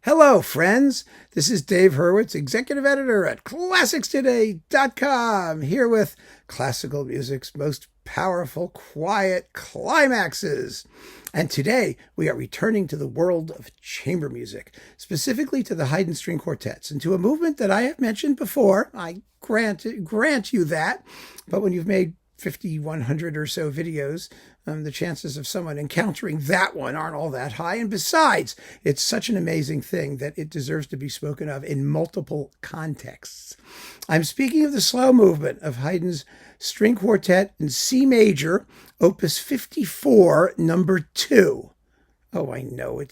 Hello, friends. This is Dave Hurwitz, executive editor at ClassicsToday.com, here with classical music's most powerful, quiet climaxes. And today we are returning to the world of chamber music, specifically to the Haydn string quartets, and to a movement that I have mentioned before. I grant you that, but when you've made 50, 100 or so videos, the chances of someone encountering that one aren't all that high. And besides, it's such an amazing thing that it deserves to be spoken of in multiple contexts. I'm speaking of the slow movement of Haydn's string quartet in C major, opus 54, number 2. Oh, I know.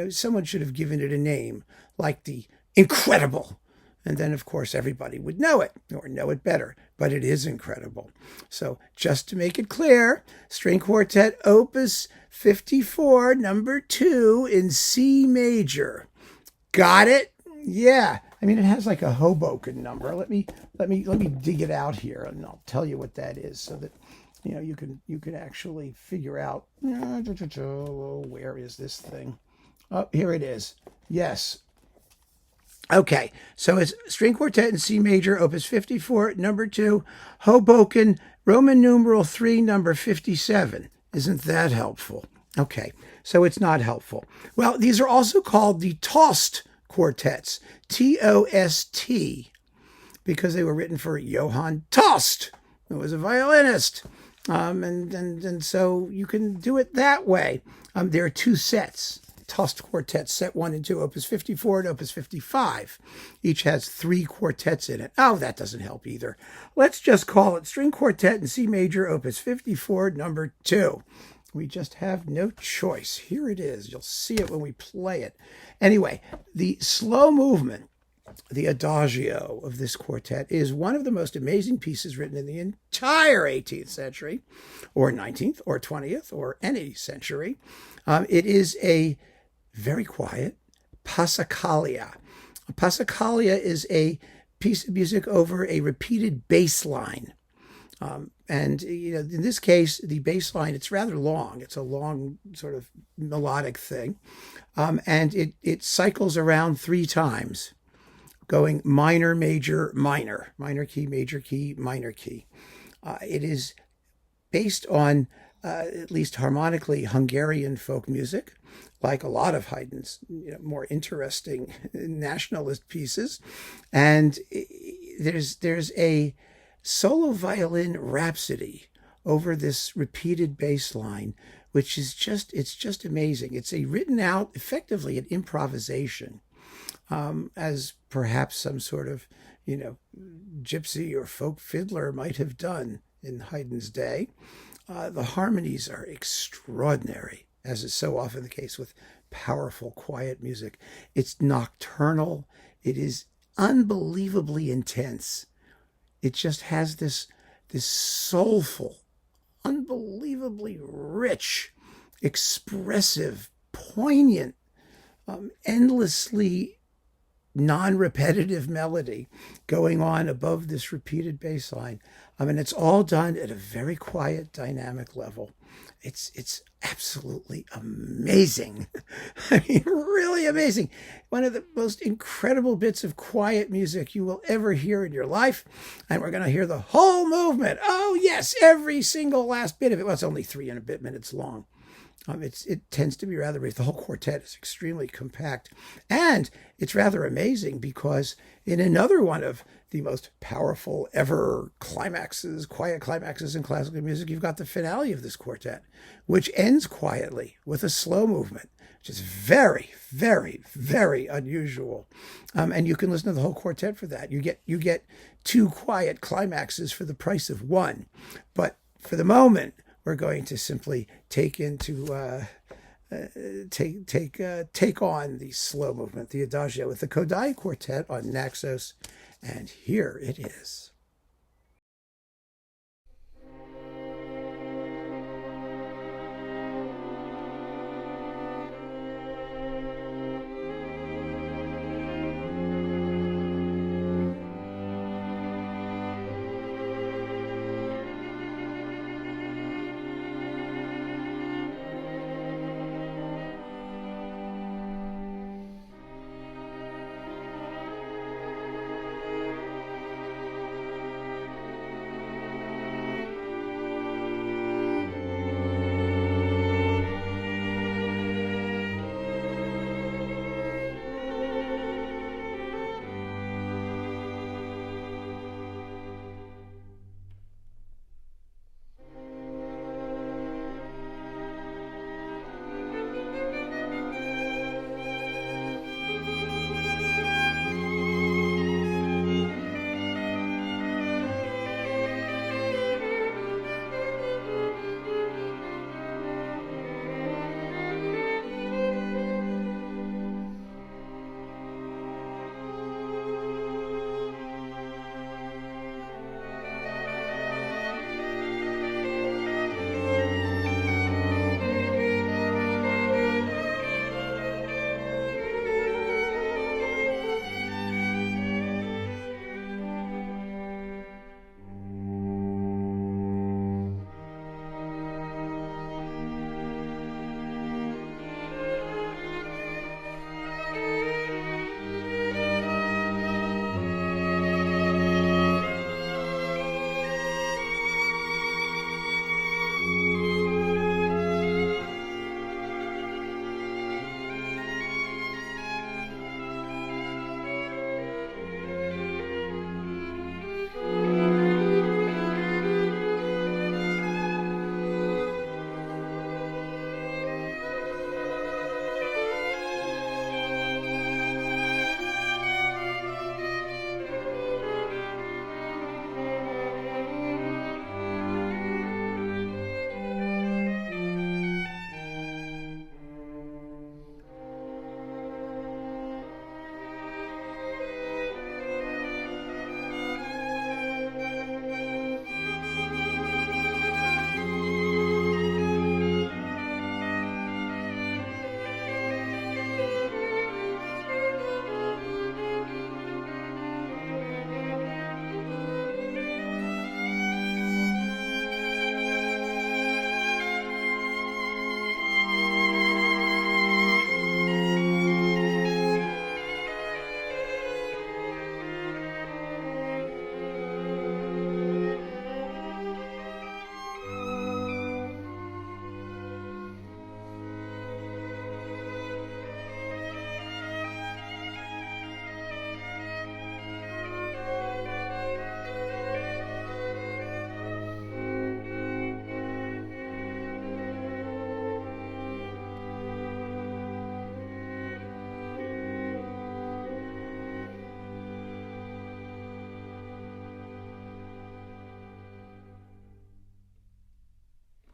Someone should have given it a name, like the Incredible. And then, of course, everybody would know it or know it better, but it is incredible. So just to make it clear, string quartet opus 54, number 2 in C major. Got it? Yeah. It has like a Hoboken number. Let me dig it out here, and I'll tell you what that is, so that you can actually figure out where is this thing. Oh, here it is. Yes. Okay, so it's string quartet in C major, opus 54, number 2, Hoboken, Roman numeral 3, number 57. Isn't that helpful? Okay, so it's not helpful. Well, these are also called the Tost quartets, T-O-S-T, because they were written for Johann Tost, who was a violinist. And so you can do it that way. There are 2 sets. Tost quartet, set 1 and 2, opus 54 and opus 55. Each has 3 quartets in it. Oh, that doesn't help either. Let's just call it string quartet in C major, opus 54, number 2. We just have no choice. Here it is. You'll see it when we play it. Anyway, the slow movement, the Adagio of this quartet, is one of the most amazing pieces written in the entire 18th century, or 19th, or 20th, or any century. It is a very quiet passacaglia. A passacaglia is a piece of music over a repeated bass line. And in this case, the bass line, it's rather long. It's a long sort of melodic thing. And it cycles around 3 times, going minor, major, minor, minor key, major key, minor key. It is based on, at least harmonically, Hungarian folk music, like a lot of Haydn's more interesting nationalist pieces. And there's a solo violin rhapsody over this repeated bass line, which is just amazing. It's a written out, effectively an improvisation, as perhaps some sort of gypsy or folk fiddler might have done in Haydn's day. The harmonies are extraordinary, as is so often the case with powerful, quiet music. It's nocturnal. It is unbelievably intense. It just has this soulful, unbelievably rich, expressive, poignant, endlessly non-repetitive melody going on above this repeated bass line. It's all done at a very quiet, dynamic level. It's absolutely amazing. Really amazing. One of the most incredible bits of quiet music you will ever hear in your life. And we're going to hear the whole movement. Oh, yes, every single last bit of it. Well, it's only 3 and a bit minutes long. It tends to be rather brief. The whole quartet is extremely compact. And it's rather amazing because in another one of the most powerful ever climaxes, quiet climaxes in classical music, you've got the finale of this quartet, which ends quietly with a slow movement, which is very, very, very unusual. And you can listen to the whole quartet for that. You get 2 quiet climaxes for the price of 1. But for the moment, we're going to simply take on the slow movement, the Adagio, with the Kodai Quartet on Naxos, and here it is.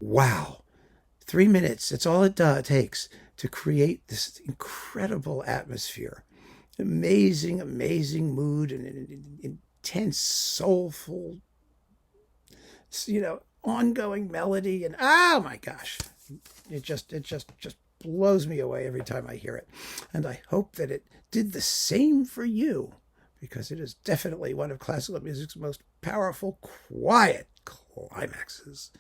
wow, 3 minutes, that's all it takes to create this incredible atmosphere. Amazing, amazing mood and an intense, soulful, ongoing melody. And oh my gosh, it just blows me away every time I hear it. And I hope that it did the same for you, because it is definitely one of classical music's most powerful, quiet climaxes,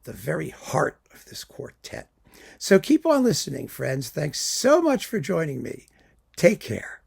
the very heart of this quartet. So keep on listening, friends. Thanks so much for joining me. Take care.